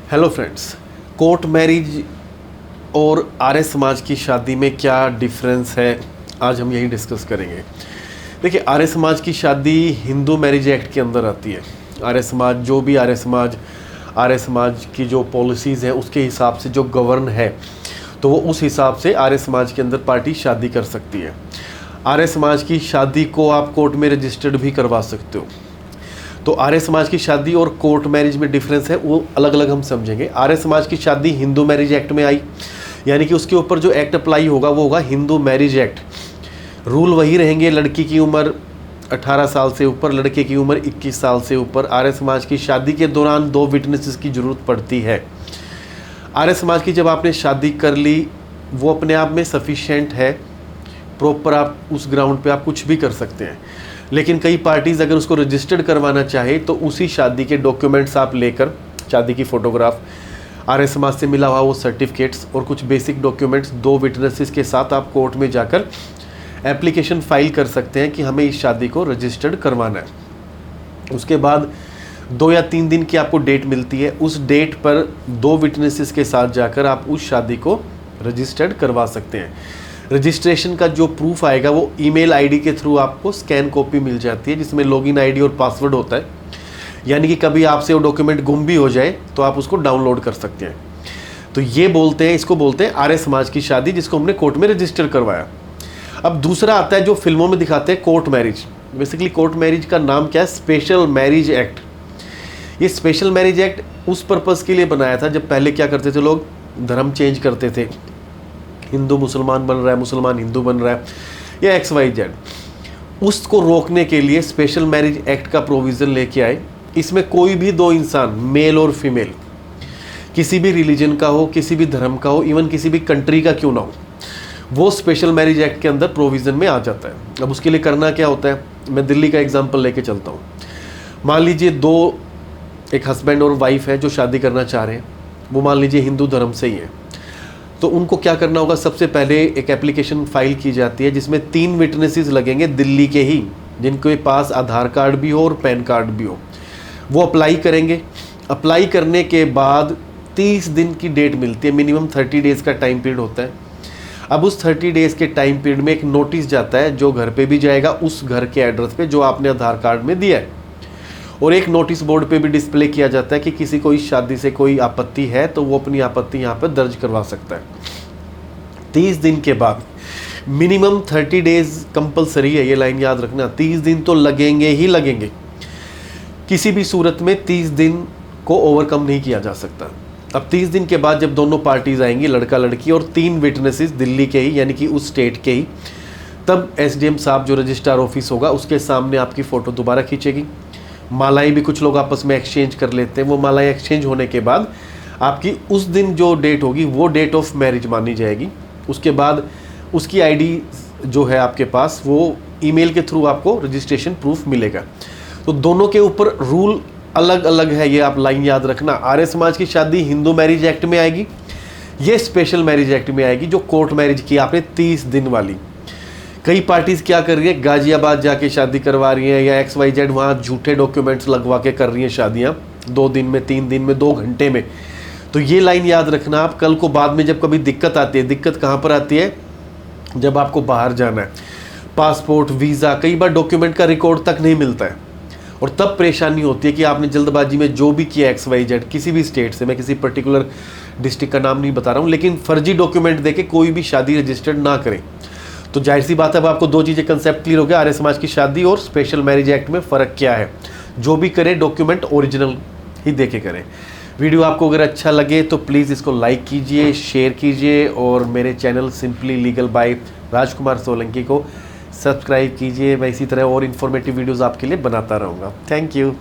Hello friends, court marriage और आर्य समाज की शादी में क्या डिफरेंस है, आज हम यही डिस्कस करेंगे। देखिए, आर्य समाज की शादी हिंदू मैरिज एक्ट के अंदर आती है। आर्य समाज की जो पॉलिसीज़ हैं उसके हिसाब से जो गवर्न है, तो वो उस हिसाब से आर्य समाज के अंदर पार्टी शादी कर सकती है। आर्य समाज की शादी को आप कोर्ट में रजिस्टर्ड भी करवा सकते हो। तो आर्य समाज की शादी और कोर्ट मैरिज में डिफरेंस है, वो अलग अलग हम समझेंगे। आर्य समाज की शादी हिंदू मैरिज एक्ट में आई, यानी कि उसके ऊपर जो एक्ट अप्लाई होगा वो होगा हिंदू मैरिज एक्ट। रूल वही रहेंगे, लड़की की उम्र 18 साल से ऊपर, लड़के की उम्र 21 साल से ऊपर। आर्य समाज की शादी के दौरान 2 विटनेसेस की ज़रूरत पड़ती है। आर्य समाज की जब आपने शादी कर ली, वो अपने आप में सफिशिएंट है, प्रॉपर आप उस ग्राउंड पे आप कुछ भी कर सकते हैं। लेकिन कई पार्टीज़ अगर उसको रजिस्टर्ड करवाना चाहे तो उसी शादी के डॉक्यूमेंट्स आप लेकर, शादी की फ़ोटोग्राफ, आर्य समाज से मिला हुआ वो सर्टिफिकेट्स और कुछ बेसिक डॉक्यूमेंट्स 2 विटनेसेस के साथ आप कोर्ट में जाकर एप्लीकेशन फाइल कर सकते हैं कि हमें इस शादी को रजिस्टर्ड करवाना है। उसके बाद 2 या 3 दिन की आपको डेट मिलती है। उस डेट पर 2 विटनेसेस के साथ जाकर आप उस शादी को रजिस्टर्ड करवा सकते हैं। रजिस्ट्रेशन का जो प्रूफ आएगा वो ईमेल आईडी के थ्रू आपको स्कैन कॉपी मिल जाती है, जिसमें लॉगिन आईडी और पासवर्ड होता है। यानी कि कभी आपसे वो डॉक्यूमेंट गुम भी हो जाए तो आप उसको डाउनलोड कर सकते हैं। तो ये इसको बोलते हैं आर्य समाज की शादी, जिसको हमने कोर्ट में रजिस्टर करवाया। अब दूसरा आता है जो फिल्मों में दिखाते हैं, court marriage. Basically court marriage का नाम क्या है? Special marriage act. ये स्पेशल मैरिज एक्ट उस पर्पज़ के लिए बनाया था, जब पहले क्या करते थे लोग, धर्म चेंज करते थे, हिंदू मुसलमान बन रहा है, मुसलमान हिंदू बन रहा है, या XYZ। उसको रोकने के लिए स्पेशल मैरिज एक्ट का प्रोविज़न लेके आए। इसमें कोई भी 2 इंसान, मेल और फीमेल, किसी भी रिलीजन का हो, किसी भी धर्म का हो, इवन किसी भी कंट्री का क्यों ना हो, वो स्पेशल मैरिज एक्ट के अंदर प्रोविज़न में आ जाता है। अब उसके लिए करना क्या होता है, मैं दिल्ली का एग्जाम्पल लेके चलता हूँ। मान लीजिए एक हस्बैंड और वाइफ है जो शादी करना चाह रहे हैं, वो मान लीजिए हिंदू धर्म से ही है। तो उनको क्या करना होगा, सबसे पहले एक एप्लीकेशन फाइल की जाती है जिसमें 3 विटनेसेस लगेंगे दिल्ली के ही, जिनके पास आधार कार्ड भी हो और पैन कार्ड भी हो। वो अप्लाई करेंगे। अप्लाई करने के बाद 30 दिन की डेट मिलती है, मिनिमम 30 डेज़ का टाइम पीरियड होता है। अब उस 30 डेज़ के टाइम पीरियड में एक नोटिस जाता है जो घर पे भी जाएगा, उस घर के एड्रेस पे जो आपने आधार कार्ड में दिया है, और एक नोटिस बोर्ड पे भी डिस्प्ले किया जाता है कि किसी को इस शादी से कोई आपत्ति है तो वो अपनी आपत्ति यहाँ पर दर्ज करवा सकता है। 30 दिन के बाद, मिनिमम 30 डेज़ कंपलसरी है, ये लाइन याद रखना। 30 दिन तो लगेंगे ही लगेंगे, किसी भी सूरत में 30 दिन को ओवरकम नहीं किया जा सकता। अब 30 दिन के बाद जब दोनों पार्टीज आएंगी, लड़का लड़की और 3 विटनेसेस दिल्ली के ही, यानी कि उस स्टेट के ही, तब SDM साहब जो रजिस्ट्रार ऑफिस होगा उसके सामने आपकी फ़ोटो दोबारा खींचेगी। मालाएं भी कुछ लोग आपस में एक्सचेंज कर लेते हैं। वो मालाएं एक्सचेंज होने के बाद आपकी उस दिन जो डेट होगी वो डेट ऑफ मैरिज मानी जाएगी। उसके बाद उसकी ID जो है आपके पास, वो ईमेल के थ्रू आपको रजिस्ट्रेशन प्रूफ मिलेगा। तो दोनों के ऊपर रूल अलग अलग है, ये आप लाइन याद रखना। आर्य समाज की शादी हिंदू मैरिज एक्ट में आएगी, ये स्पेशल मैरिज एक्ट में आएगी, जो कोर्ट मैरिज की आपने 30 दिन वाली। कई पार्टीज़ क्या कर रही है, गाजियाबाद जाके शादी करवा रही हैं, या XYZ वहाँ झूठे डॉक्यूमेंट्स लगवा के कर रही हैं शादियाँ 2 दिन में, 3 दिन में, 2 घंटे में। तो ये लाइन याद रखना आप, कल को बाद में जब कभी दिक्कत आती है, दिक्कत कहाँ पर आती है, जब आपको बाहर जाना है, पासपोर्ट, वीज़ा, कई बार डॉक्यूमेंट का रिकॉर्ड तक नहीं मिलता है, और तब परेशानी होती है कि आपने जल्दबाजी में जो भी किया XYZ किसी भी स्टेट से, मैं किसी पर्टिकुलर डिस्ट्रिक्ट का नाम नहीं बता रहा हूँ, लेकिन फर्जी डॉक्यूमेंट देके कोई भी शादी रजिस्टर्ड ना करें। तो जाहिर सी बात है, अब आपको 2 चीज़ें कंसेप्ट क्लियर हो गया, आर्य समाज की शादी और स्पेशल मैरिज एक्ट में फ़र्क क्या है। जो भी करें डॉक्यूमेंट ओरिजिनल ही देके करें। वीडियो आपको अगर अच्छा लगे तो प्लीज़ इसको लाइक कीजिए, शेयर कीजिए, और मेरे चैनल सिंपली लीगल बाय राजकुमार सोलंकी को सब्सक्राइब कीजिए। मैं इसी तरह और इन्फॉर्मेटिव वीडियोज़ आपके लिए बनाता रहूँगा। Thank you.